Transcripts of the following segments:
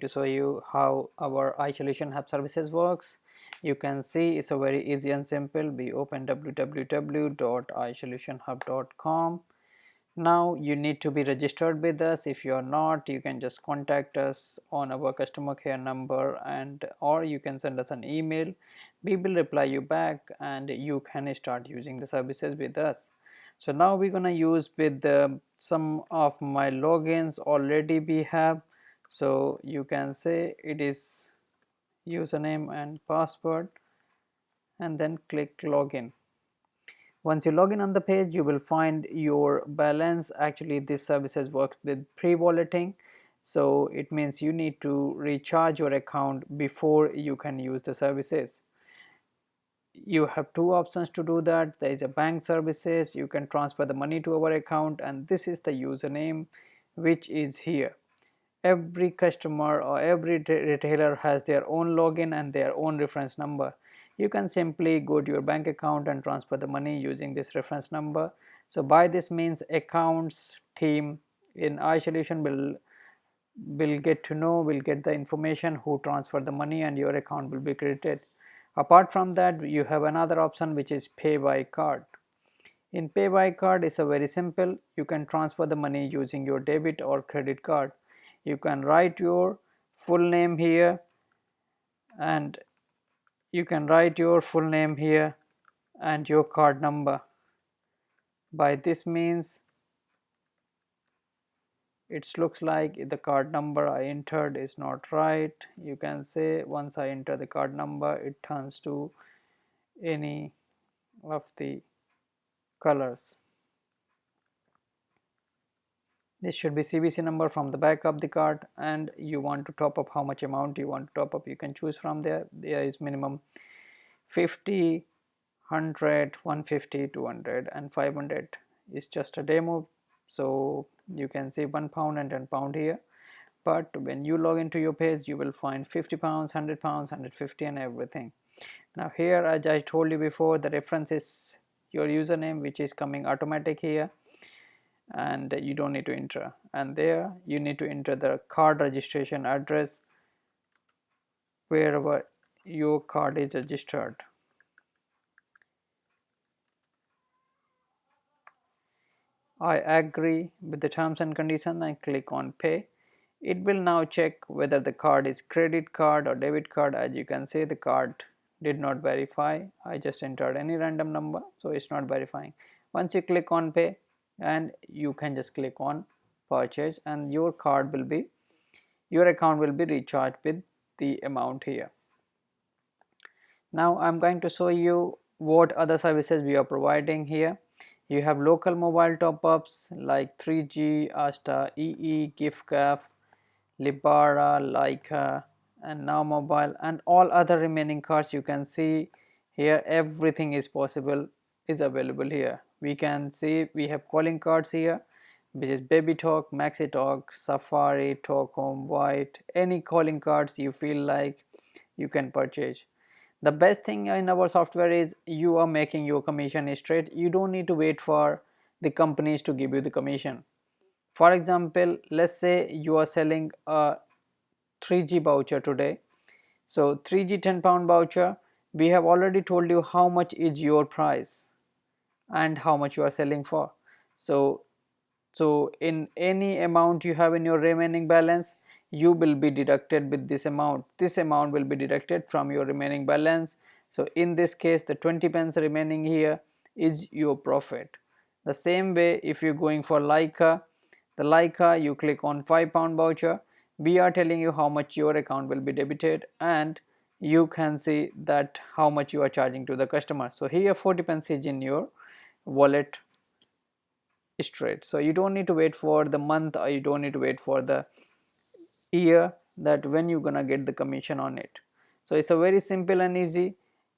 To show you how our iSolution Hub services works. You can see it's a very easy and simple. We open www.isolutionhub.com. Now you need to be registered with us. If you are not, you can just contact us on our customer care number, and or you can send us an email. We will reply you back and you can start using the services with us. So now we're gonna use with some of my logins already we have. So you can say it is username and password and then click login. Once you log in on the page, you will find your balance. Actually this services works with pre-walleting, so it means you need to recharge your account before you can use the services. You have two options to do that. There is a bank services, you can transfer the money to our account, and this is the username which is here. Every customer or every retailer has their own login and their own reference number. You can simply go to your bank account and transfer the money using this reference number. So by this means accounts team in iSolution will get to know, will get the information who transferred the money, and your account will be credited. Apart from that, you have another option which is pay by card. In pay by card is a very simple. You can transfer the money using your debit or credit card. You can write your full name here, and you can write your full name here and your card number. By this means it looks like the card number I entered is not right. You can say once I enter the card number, it turns to any of the colors. This should be CVC number from the back of the card, and you want to top up how much amount you want to top up. You can choose from there. There is minimum 50, 100, 150, 200 and 500 is just a demo. So you can see £1 and £10 here, but when you log into your page you will find £50, £100, 150 and everything. Now here, as I told you before, the reference is your username which is coming automatic here, and you don't need to enter, and there you need to enter the card registration address wherever your card is registered. I agree with the terms and conditions and click on pay. It will now check whether the card is credit card or debit card. As you can see, the card did not verify. I just entered any random number, so it's not verifying. Once you click on pay, and you can just click on purchase, and your account will be recharged with the amount here. Now I'm going to show you what other services we are providing here. You have local mobile top-ups like 3G, Asta, EE, giffgaff, Libara, Leica and Now Mobile, and all other remaining cards. You can see here everything is possible, is available here. We can see we have calling cards here, which is Baby Talk, Maxi Talk, Safari, Talk Home, White. Any calling cards you feel like you can purchase. The best thing in our software is you are making your commission straight. You don't need to wait for the companies to give you the commission. For example, let's say you are selling a 3G voucher today. So 3G £10 voucher, we have already told you how much is your price and how much you are selling for. So in any amount you have in your remaining balance, you will be deducted with this amount. This amount will be deducted from your remaining balance. So in this case, the 20 pence remaining here is your profit. The same way, if you're going for Leica, the Leica, you click on £5 voucher. We are telling you how much your account will be debited, and you can see that how much you are charging to the customer. So here 40 pence is in your wallet straight. So you don't need to wait for the month, or you don't need to wait for the year that when you're gonna get the commission on it. So it's a very simple and easy.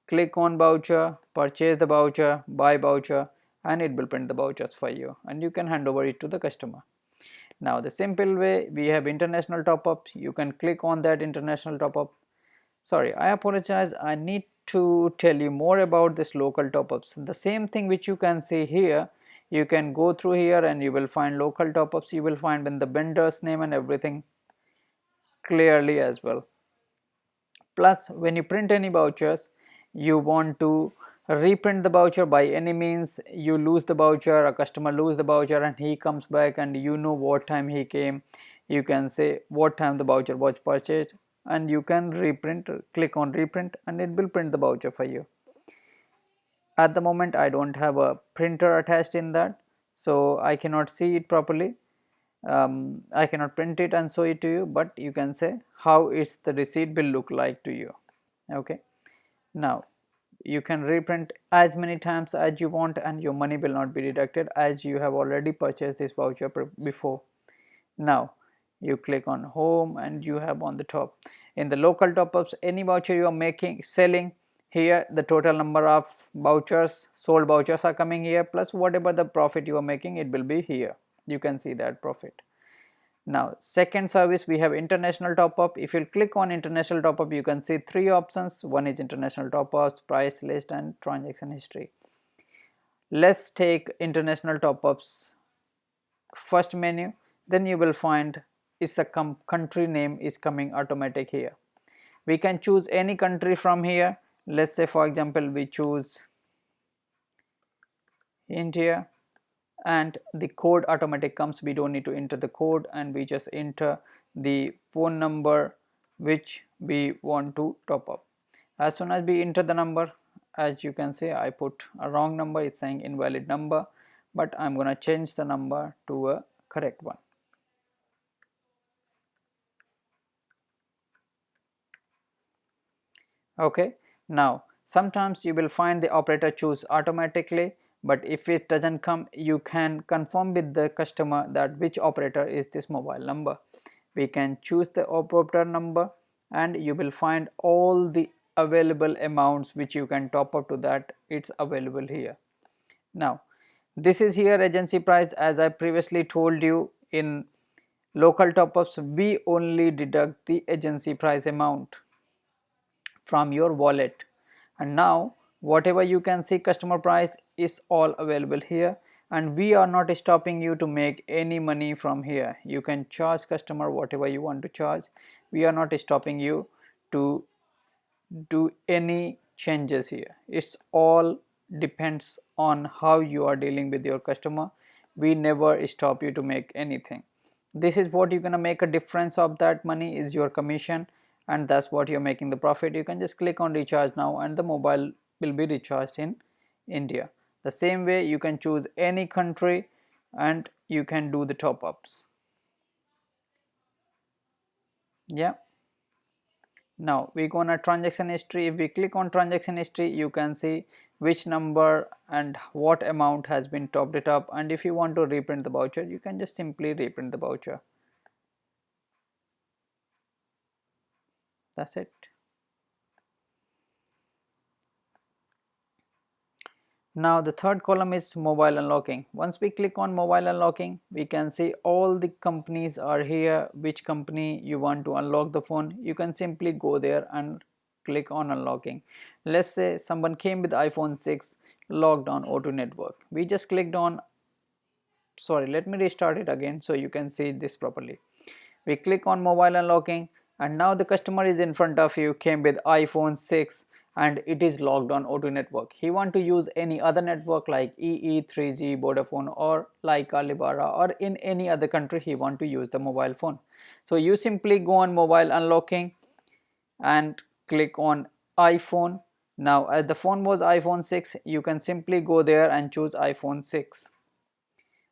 Click on voucher, purchase the voucher, buy voucher, and it will print the vouchers for you, and you can hand over it to the customer. Now the simple way, we have international top-ups. You can click on that international top-up. Sorry, I apologize, I need to tell you more about this local top-ups. The same thing which you can see here, you can go through here and you will find local top-ups. You will find in the vendor's name and everything. clearly as well. Plus, when you print any vouchers, you want to reprint the voucher by any means. You lose the voucher, a customer lose the voucher and he comes back and you know what time he came, you can say what time the voucher was purchased and you can reprint, click on reprint and it will print the voucher for you. At the moment I don't have a printer attached in that, so I cannot see it properly. I cannot print it and show it to you, but you can say how it's the receipt will look like to you. Okay, now you can reprint as many times as you want and your money will not be deducted as you have already purchased this voucher before. Now you click on home and you have on the top in the local top-ups any voucher you are making selling, here the total number of vouchers, sold vouchers are coming here, plus whatever the profit you are making it will be here, you can see that profit. Now second service we have international top-up. If you click on international top-up you can see three options. One is international top-ups, price list and transaction history. Let's take international top-ups first menu, then you will find is a country name is coming automatic here. We can choose any country from here. Let's say for example we choose India and the code automatic comes, we don't need to enter the code and we just enter the phone number which we want to top up. As soon as we enter the number, as you can see I put a wrong number, it's saying invalid number, but I'm gonna change the number to a correct one. Okay, now sometimes you will find the operator choose automatically, but if it doesn't come you can confirm with the customer that which operator is this mobile number. We can choose the operator number and you will find all the available amounts which you can top up to that, it's available here. Now this is here agency price. As I previously told you, in local top-ups we only deduct the agency price amount from your wallet, and now whatever you can see customer price is all available here and we are not stopping you to make any money from here. You can charge customer whatever you want to charge, we are not stopping you to do any changes here. It's all depends on how you are dealing with your customer. We never stop you to make anything. This is what you're gonna make a difference of that money is your commission, and that's what you're making the profit. You can just click on recharge now and the mobile will be recharged in India. The same way you can choose any country and you can do the top-ups. Yeah. Now we go on a transaction history. If we click on transaction history you can see which number and what amount has been topped it up, and if you want to reprint the voucher you can just simply reprint the voucher. That's it. Now the third column is mobile unlocking. Once we click on mobile unlocking we can see all the companies are here, which company you want to unlock the phone. You can simply go there and click on unlocking. Let's say someone came with iPhone 6 logged on O2 network. We just clicked on, sorry, let me restart it again so you can see this properly. We click on mobile unlocking and now the customer is in front of you, came with iPhone 6 and it is logged on O2 network. He want to use any other network like EE, 3G, Vodafone or like Alibara, or in any other country he want to use the mobile phone. So you simply go on mobile unlocking and click on iPhone. Now as the phone was iPhone 6 you can simply go there and choose iPhone 6.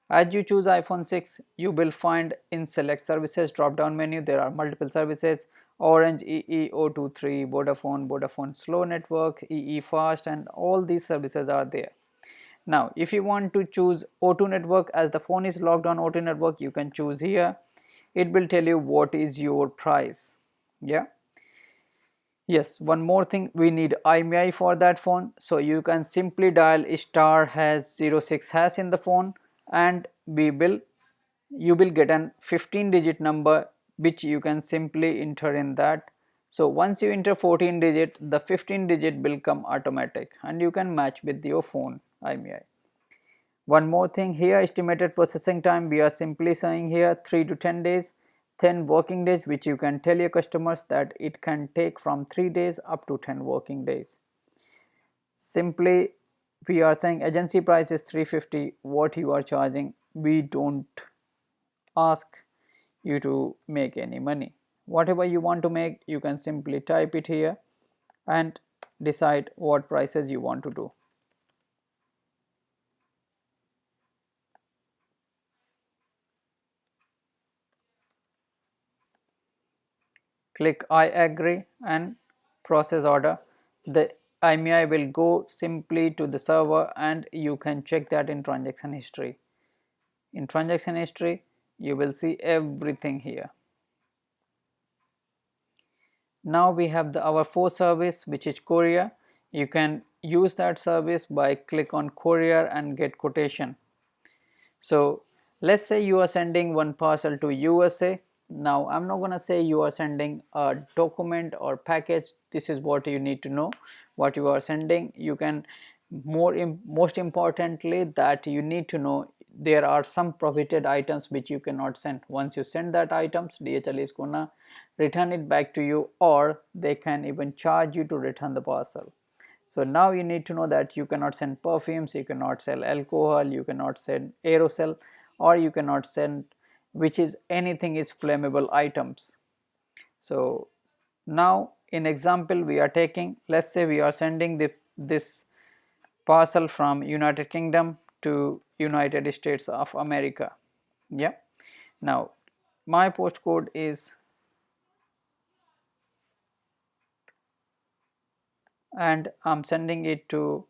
As you choose iPhone 6 you will find in select services drop down menu there are multiple services: Orange, EE, O23, Vodafone, Vodafone slow network, EE fast, and all these services are there. Now if you want to choose O2 network, as the phone is logged on O2 network you can choose here. It will tell you what is your price. Yeah. Yes, one more thing, we need IMEI for that phone, so you can simply dial star #06 hash in the phone and you will get an 15 digit number which you can simply enter in that. So once you enter 14 digit, the 15 digit will come automatic and you can match with your phone IMEI. One more thing here, estimated processing time we are simply saying here 3 to 10 days. 10 working days, which you can tell your customers that it can take from 3 days up to 10 working days. Simply we are saying agency price is 350, what you are charging, we don't ask you to make any money. Whatever you want to make, you can simply type it here and decide what prices you want to do. Click I agree and process order. The IMEI will go simply to the server and you can check that in transaction history. In transaction history, you will see everything here. Now we have our fourth service, which is courier. You can use that service by click on courier and get quotation. So let's say you are sending one parcel to USA. Now I'm not gonna say you are sending a document or package. This is what you need to know what you are sending. You can most importantly that you need to know there are some prohibited items which you cannot send. Once you send that items, DHL is gonna return it back to you, or they can even charge you to return the parcel. So now you need to know that you cannot send perfumes, you cannot sell alcohol, you cannot send aerosol, or you cannot send which is anything is flammable items. So now in example we are taking, let's say we are sending this parcel from United Kingdom to United States of America. Yeah. Now my postcode is, and I'm sending it to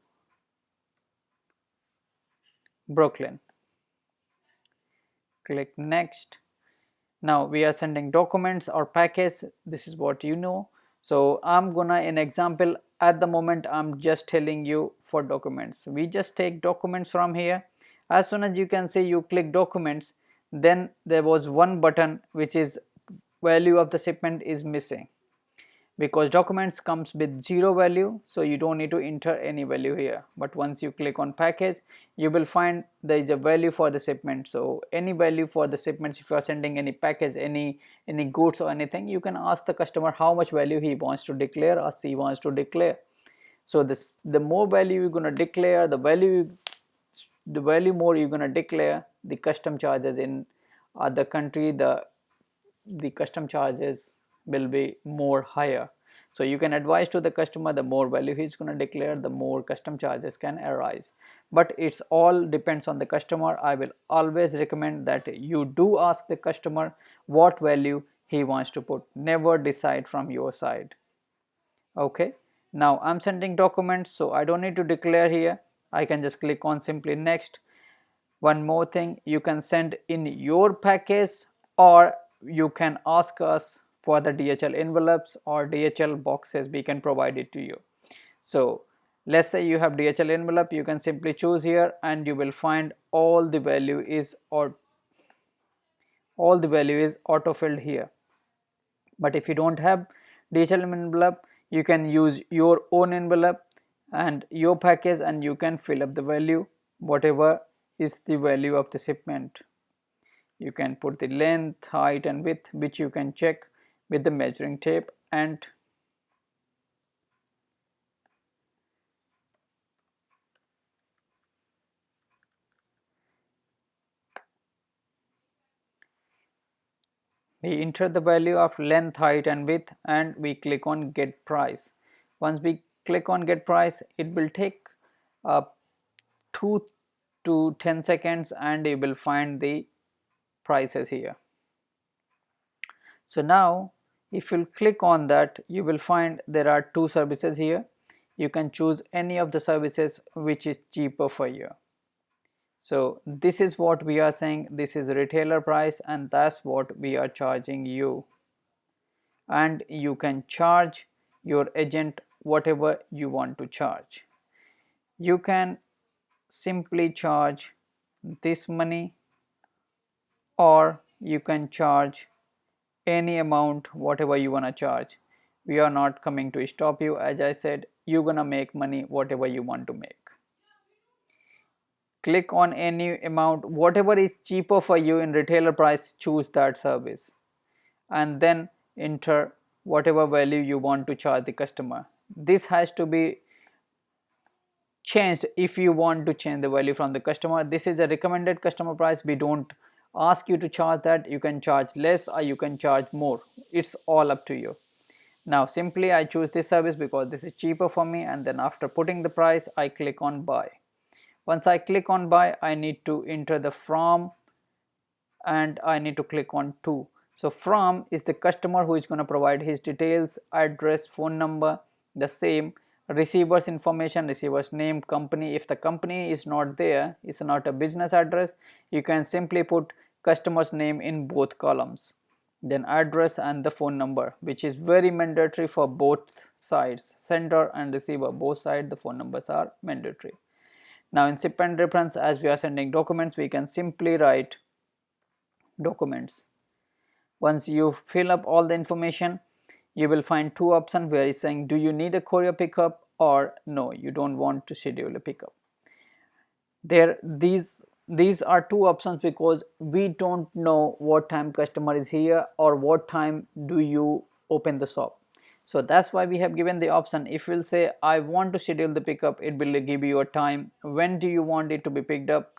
Brooklyn. Click next. Now we are sending documents or package. This is what you know. So I'm gonna in example at the moment I'm just telling you for documents. We just take documents from here. As soon as you can see you click documents, then there was one button which is value of the shipment is missing, because documents comes with zero value, so you don't need to enter any value here. But once you click on package, you will find there is a value for the shipment. So any value for the shipments, if you are sending any package, any goods or anything, you can ask the customer how much value he wants to declare or she wants to declare. So this, the more value you're going to declare, the value more you're going to declare, the custom charges in other country, the custom charges will be more higher. So you can advise to the customer, the more value he's going to declare, the more custom charges can arise. But it's all depends on the customer. I will always recommend that you do ask the customer what value he wants to put. Never decide from your side. Okay. Now I'm sending documents, so I don't need to declare here. I can just click on simply next. One more thing, you can send in your package, or you can ask us for the DHL envelopes or DHL boxes, we can provide it to you. So let's say you have DHL envelope, you can simply choose here and you will find all the value is auto filled here. But if you don't have DHL envelope, you can use your own envelope and your package, and you can fill up the value whatever is the value of the shipment. You can put the length, height and width, which you can check with the measuring tape, and we enter the value of length, height and width, and we click on get price. Once we click on get price, it will take 2 to 10 seconds and you will find the prices here. So now if you click on that, you will find there are two services here. You can choose any of the services which is cheaper for you. So this is what we are saying, this is retailer price, and that's what we are charging you. And you can charge your agent whatever you want to charge. You can simply charge this money, or you can charge any amount whatever you want to charge. We are not coming to stop you. As I said, you're gonna make money whatever you want to make. Click on any amount, whatever is cheaper for you in retailer price, choose that service. and then enter whatever value you want to charge the customer. This has to be changed if you want to change the value from the customer. This is a recommended customer price. We don't ask you to charge that. You can charge less or you can charge more. It's all up to you. Now simply I choose this service because this is cheaper for me, and then after putting the price I click on buy. Once I click on buy, I need to enter the from and I need to click on to. So from is the customer who is going to provide his details, address, phone number, the same, receiver's information, receiver's name, company. If the company is not there, it's not a business address, you can simply put customer's name in both columns, then address and the phone number, which is very mandatory for both sides, sender and receiver, both sides the phone numbers are mandatory. Now in sip and reference, as we are sending documents, we can simply write documents. Once you fill up all the information, you will find two options where it's saying, do you need a courier pickup, or no, you don't want to schedule a pickup. These are two options because we don't know what time customer is here or what time do you open the shop. So that's why we have given the option. If you'll say I want to schedule the pickup, it will give you a time. When do you want it to be picked up?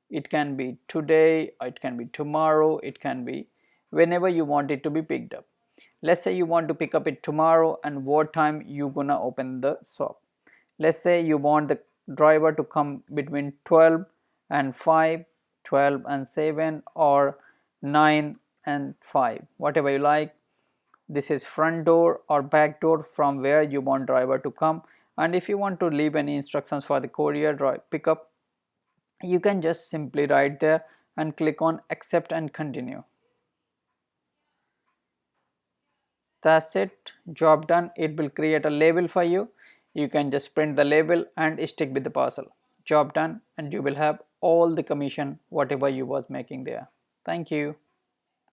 It can be today, it can be tomorrow, it can be whenever you want it to be picked up. Let's say you want to pick up it tomorrow, and what time you gonna open the shop. Let's say you want the driver to come between 12 and 5, 12 and 7, or 9 and 5, whatever you like. This is front door or back door, from where you want driver to come. And if you want to leave any instructions for the courier pickup, you can just simply write there and click on accept and continue. That's it, job done. It will create a label for you. You can just print the label and stick with the parcel. Job done, and you will have all the commission whatever you was making there. Thank you.